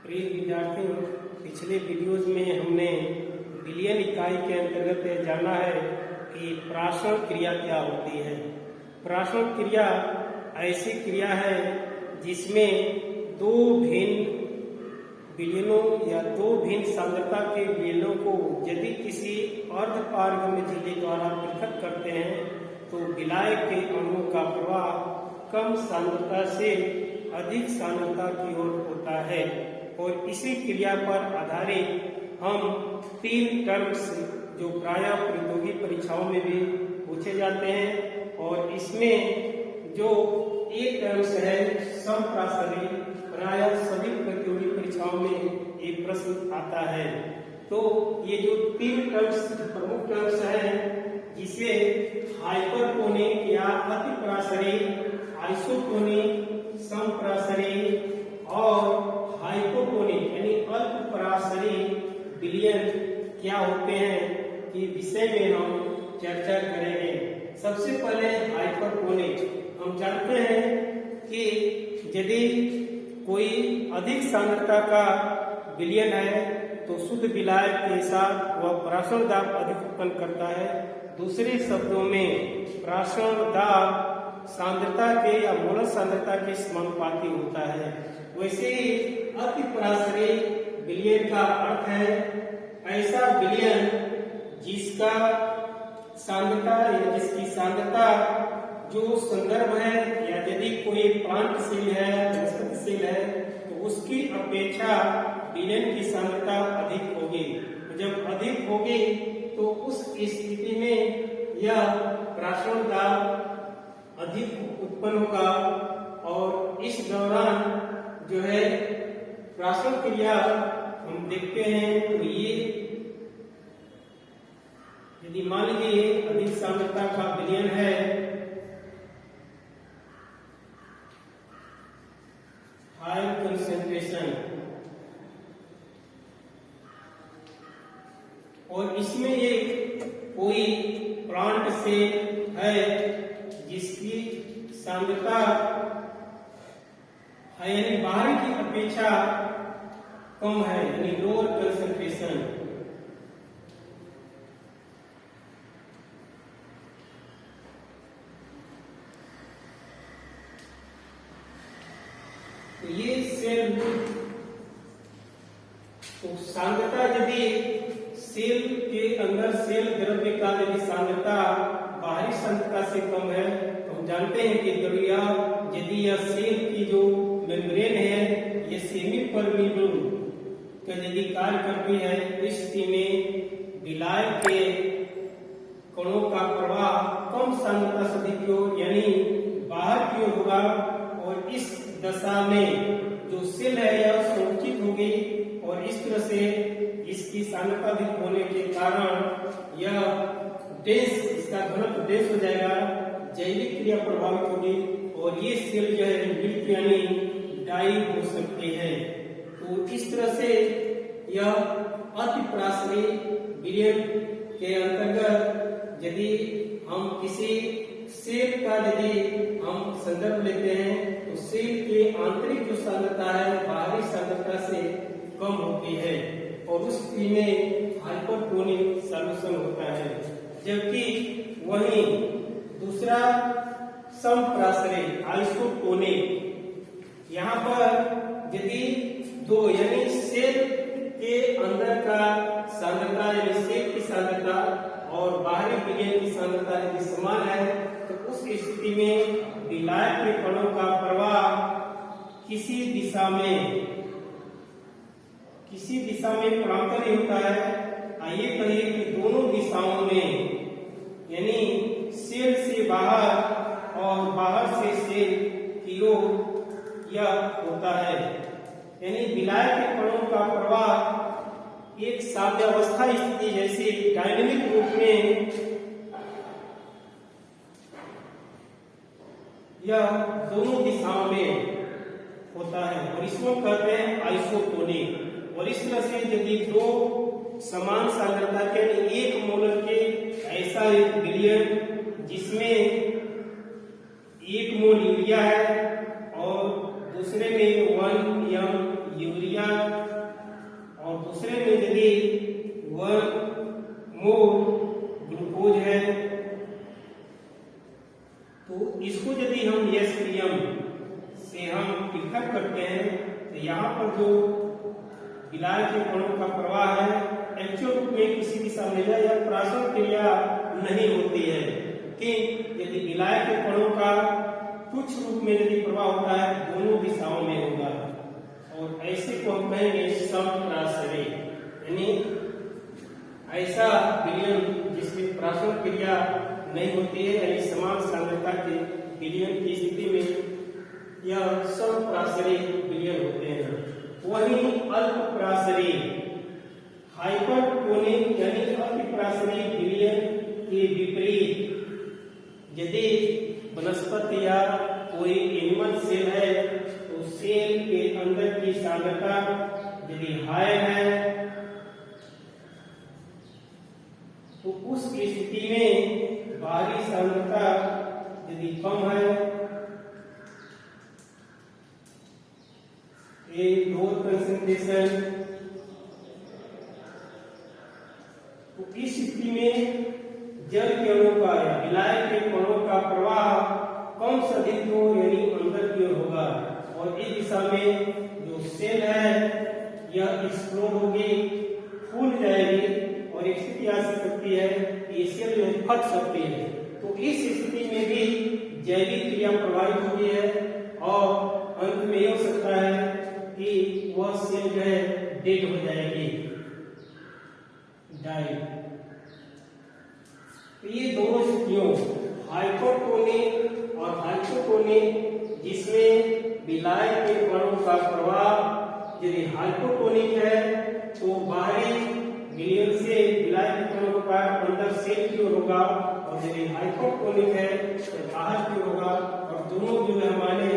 प्रिय विद्यार्थियों, पिछले वीडियोज में हमने विलयन इकाई के अंतर्गत जाना है कि प्रासरण क्रिया क्या होती है। प्रासरण क्रिया ऐसी क्रिया है जिसमें दो भिन्न विलयनों या दो भिन्न सांद्रता के विलयनों को यदि किसी अर्धपारगम्य झिल्ली द्वारा पृथक करते हैं तो विलायक के अणुओं का प्रवाह कम सांद्रता से अधिक सांद्रता की ओर होता है। और इसी क्रिया पर आधारित हम तीन टर्म्स जो प्रायः प्रतियोगी परीक्षाओं में भी पूछे जाते हैं, और इसमें जो एक टर्म्स है समप्रासरी, प्रायः सभी प्रतियोगी परीक्षाओं में एक प्रश्न आता है। तो ये जो तीन टर्म्स प्रमुख टर्म्स हैं, जिसे हाइपरटोनिक या अतिप्रासरी, आइसोटोनिक, समप्रासरी और हाइपोटोनिक यानी अल्पप्रासरी विलयन क्या होते हैं कि विषय में हम चर्चा करेंगे। सबसे पहले हाइपरटोनिक। हम जानते हैं कि यदि कोई अधिक सांद्रता का विलयन है तो शुद्ध विलायक के साथ वह प्रासरण दाब अधिक उत्पन्न करता है। दूसरे शब्दों में प्रासरण दाब सांद्रता के या मोलर सांद्रता के समानुपाती होता है। वैसे ही अतिप्रासरी विलयन का अर्थ है ऐसा विलयन जिसका सांद्रता या जिसकी सांद्रता जो संदर्भ है या यदि कोई प्रांतशील है, वनस्पतिशील है, तो उसकी अपेक्षा विलयन की सांद्रता अधिक होगी। जब अधिक होगी तो उस स्थिति में यह प्रासरण दाब अधिक उत्पन्न होगा, और इस दौरान जो है प्रासरण क्रिया हम देखते हैं तो ये यदि मान लीजिए अधिक सांद्रता का विलयन है, हाई कंसेंट्रेशन, और इसमें एक कोई प्लांट से है जिसकी सांद्रता है यानी बाहरी की अपेक्षा कम है यानी लोअर कंसेंट्रेशन, तो ये सेल, तो सांद्रता यदि सेल के अंदर सेल द्रव्य का यदि सांद्रता बाहरी सांद्रता से कम है तो हम जानते हैं कि द्रव्य यदि यह सेल की जो मेम्ब्रेन है ये सेमी परमीबल का यदि कार्य करती है, इस स्थिति में विलायक के कणों का प्रवाह कम सांद्रता से अधिक की ओर यानी बाहर की ओर होगा, और इस दशा में जो सेल है यह संकुचित होगी और इस तरह से इसकी सांद्रता अधिक होने के कारण यह डेंस, इसका घनत्व डेंस हो जाएगा, जैविक क्रिया प्रभावित होगी और ये सेल जो है मृत यानी डाई हो सकते हैं। तो इस तरह से यह अतिप्रासरी विलयन के अंतर्गत यदि हम किसी सेल का यदि हम संदर्भ लेते हैं तो सेल के आंतरिक जो सांद्रता है बाहरी सांद्रता से कम होती है, और उस स्थिति में हाइपरटोनिक सॉल्यूशन होता है। जबकि वहीं दूसरा समप्रासरी आइसोटोनिक, यहाँ पर यदि दो यानी सेल के अंदर का सांद्रता यानी सेल की सांद्रता और बाहरी विलयन की सांद्रता यदि समान है तो उस स्थिति में विलायक के कणों का प्रवाह किसी दिशा में परांतरी होता है। आइए कहिए कि दोनों दिशाओं में यानी सेल से बाहर और बाहर से सेल की ओर यह होता है, यानी विलायक के कणों का प्रवाह एक साम्यावस्था स्थिति जैसे डायनेमिक रूप में यह दोनों दिशाओं में होता है, और इसको कहते हैं आइसोटोनिक। और इस तरह से यदि दो समान सांद्रता के एक मोलर के ऐसा एक विलयन जिसमें एक मोल यूरिया है और दूसरे में 1 m यूरिया करते हैं तो यहाँ पर जो विलायक के कणों का प्रवाह है एक्चुअल रूप में किसी दिशा में जाए या प्राशन क्रिया नहीं होती है कि यदि विलायक के कणों का कुछ रूप में यदि प्रवाह होता है दोनों दिशाओं में होगा और ऐसे को हम कहेंगे समप्रासरी, यानी ऐसा विलयन जिसमें प्राशन क्रिया नहीं होती है यानी समान सांद्रता के विलयन की स्थिति में यह समप्रासरी विलयन होते हैं। वही अल्पप्रासरी हाइपरटोनिक यानी अतिप्रासरी विलयन के विपरीत यदि वनस्पति या कोई एनिमल सेल है तो सेल के अंदर की सांद्रता यदि हाई है तो उस स्थिति में बाहरी सांद्रता यदि कम है लोअर कंसंट्रेशन, तो इस स्थिति में जल के अणुओं का या विलायक के कणों का प्रवाह कम से अधिक हो यानी अंदर की ओर होगा और इस दिशा में जो सेल है यह एक्सप्लोड होगी, फूल जाएगी और एक स्थिति आ सकती है कि सेल में फट सकती है। तो इस स्थिति में भी जैविक क्रिया प्रभावित होती है और अंत में यह हो सकता है कि वह सेल जो है डेड हो जाएगी, डाई। तो ये दोनों स्थितियों हाइपोटोनिक और हाइपोटोनिक जिसमें विलायक के कणों का प्रवाह यदि हाइपोटोनिक है तो बाहरी विलयन से विलायक के कणों का अंदर सेल की ओर होगा और यदि हाइपोटोनिक है तो बाहर की ओर होगा और दोनों जो है हमारे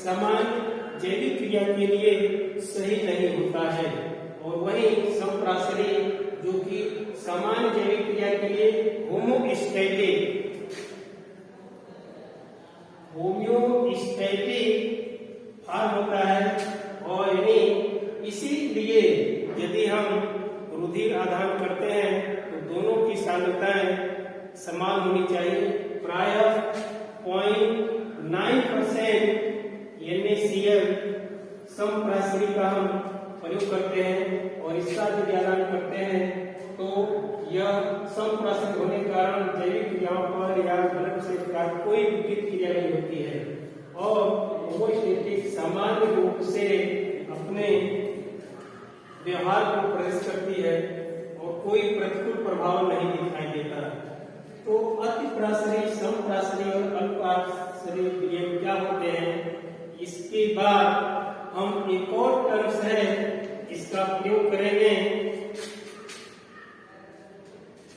समान जैविक क्रिया के लिए सही नहीं होता है। और वही समप्रासरी जो कि समान जैविक क्रिया के लिए होमोस्टैटिक फॉर्म होता है और यानी इसीलिए यदि हम रुधिर आदान करते हैं तो दोनों की सांद्रताएं समान होनी चाहिए। प्रायः 0.9% NaCl समप्रासरी का हम प्रयोग करते हैं और इसका यदि आदान करते हैं तो यह समप्रासरी होने के कारण जैविक क्रियाओं पर या ब्लड से कोई विपरीत क्रिया नहीं होती है और होमोस्टैटिक सामान्य रूप से अपने व्यवहार को प्रदर्शित करती है और कोई प्रतिकूल प्रभाव नहीं दिखाई देता। तो अतिप्रासरी, समप्रासरी और अल्पप्रासरी विलयन क्या होते हैं, इसके बाद हम एक और टर्म्स है इसका प्रयोग करेंगे।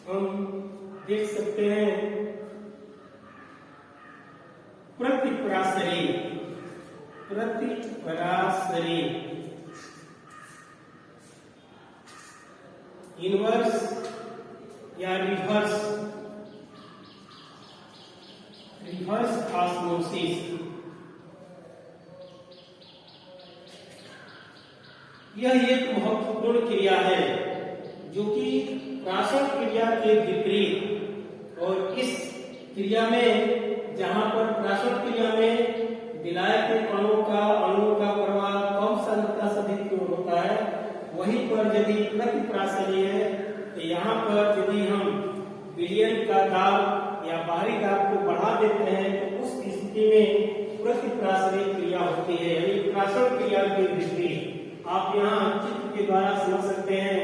हम देख सकते हैं प्रतिप्रासरी, प्रतिप्रासरी इनवर्स या रिवर्स ऑस्मोसिस, यह एक महत्वपूर्ण क्रिया है जो कि प्राशन क्रिया के विपरीत और इस क्रिया में जहां पर प्राशन क्रिया में विलायक के कणों का अणुओं का प्रवाह कम सांद्रता से अधिक की ओर होता है, वहीं पर यदि प्रतिप्रासरी है तो यहाँ पर यदि हम विलयन का दाब या बाहरी दाब को बढ़ा देते हैं तो उस स्थिति में प्रतिप्रासरी क्रिया होती है यानी प्राशन क्रिया के विपरीत। आप यहाँ चित्र के द्वारा समझ सकते हैं।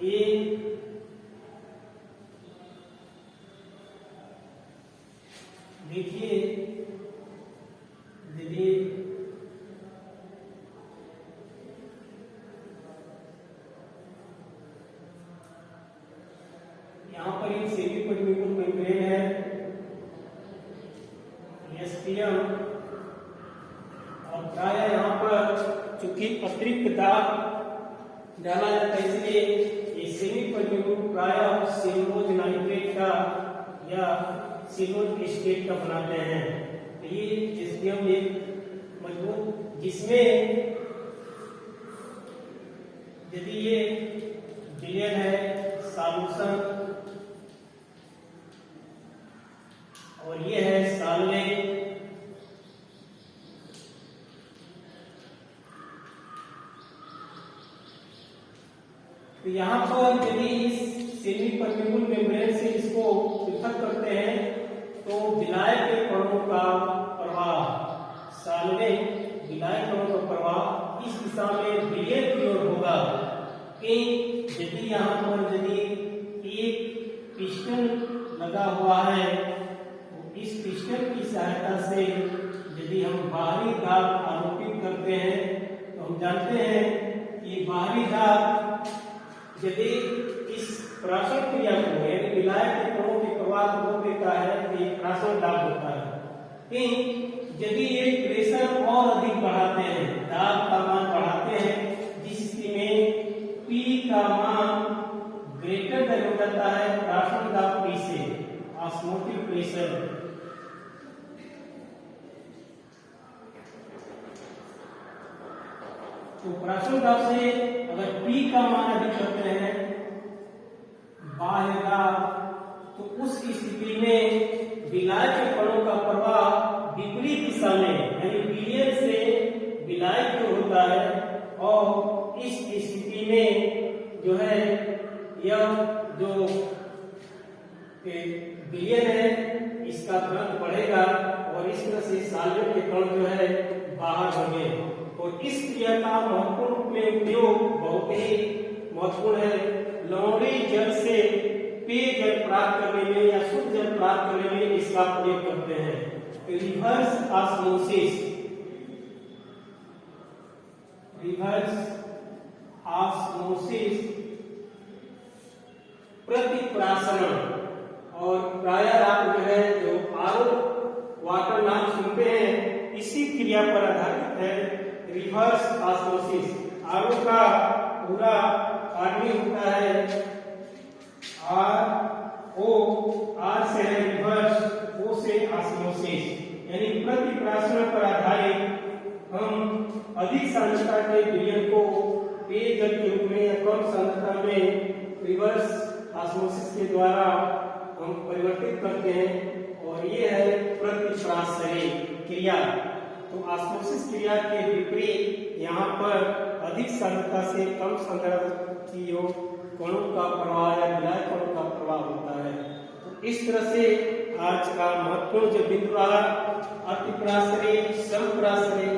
ये देखिए यदि यहाँ पर एक सेमी परमेबल मेम्ब्रेन है एसपीएम और प्राय यहाँ पर चूंकि अतिरिक्त दाब डाला जाता है इसलिए ये सेमी परमेबल प्राय सेलुलोज नाइट्रेट का या सेलुलोज एस्टेट का बनाते हैं। तो ये एसपीएम एक मजबूत जिसमें यदि ये विलयन है सॉल्यूशन और ये है साल्वेट तो यहाँ पर यदि इस सेमी परमेबल मेम्ब्रेन से इसको पृथक करते हैं तो विलायक के कणों का प्रवाह, साल्वेंट विलायक कणों का प्रवाह इस दिशा में बिलियन की ओर होगा। कि यदि यहाँ पर यदि एक पिस्टन लगा हुआ है तो इस पिस्टन की सहायता से यदि हम बाहरी दाब आरोपित करते हैं तो हम जानते हैं कि बाहरी दाब यदि इस प्राशन क्रिया को यानी विलायक के कणों के प्रवाह को रोक देता है तो ये प्राशन दाब होता है। यदि ये प्रेशर और अधिक बढ़ाते हैं, दाब का मान बढ़ाते हैं, जिस स्थिति में P का मान ग्रेटर देन हो जाता है प्राशन दाब P से, ऑस्मोटिक प्रेशर, तो प्राशन दाब से अगर P का मान अधिक करते हैं बाह्य दाब, तो उस स्थिति में विलायक के कणों का प्रवाह विपरीत दिशा में यानी बिलियन से विलायक जो होता है, और इस स्थिति में जो है यह जो बिलियन है इसका घनत्व बढ़ेगा और इस तरह से साल्वेंट के कण जो है बाहर होंगे। और इस क्रिया का महत्वपूर्ण रूप में उपयोग बहुत ही महत्वपूर्ण है। लवणीय जल से पेयजल प्राप्त करने में या शुद्ध जल प्राप्त करने में इसका प्रयोग करते हैं। रिवर्स ऑस्मोसिस, रिवर्स ऑस्मोसिस प्रतिप्रासनम, और प्रायः आप जो है जो आरो वाटर नाम सुनते हैं इसी क्रिया पर आधारित है रिवर्स ऑस्मोसिस। आरो का पूरा आदमी होता है RO, R से है रिवर्स, O से ऑस्मोसिस, यानी प्रतिप्रासन पर आधारित हम अधिक सांद्रता के विलयन को पेयजल के रूप में या कम सांद्रता में रिवर्स ऑस्मोसिस के द्वारा हम परिवर्तित करते हैं, और ये है प्रतिप्रासनी क्रिया। तो ऑस्मोसिस क्रिया के विपरीत यहाँ पर अधिक सांद्रता से कम सांद्रता की ओर कणों का प्रवाह या विलायक कणों का प्रवाह होता है। तो इस तरह से आज का महत्वपूर्ण जो बिंदु रहा अतिप्रासनी, समप्रासनी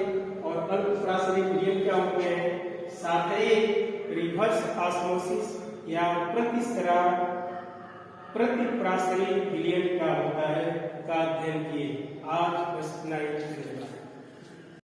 और अल्पप्रासनी विलयन क्या होते हैं, साथ ही रिवर्स ऑस्मोसिस या प्रतिप्रासनी विलयन क्या होता है का अध्ययन किए। आज बस इतना ही।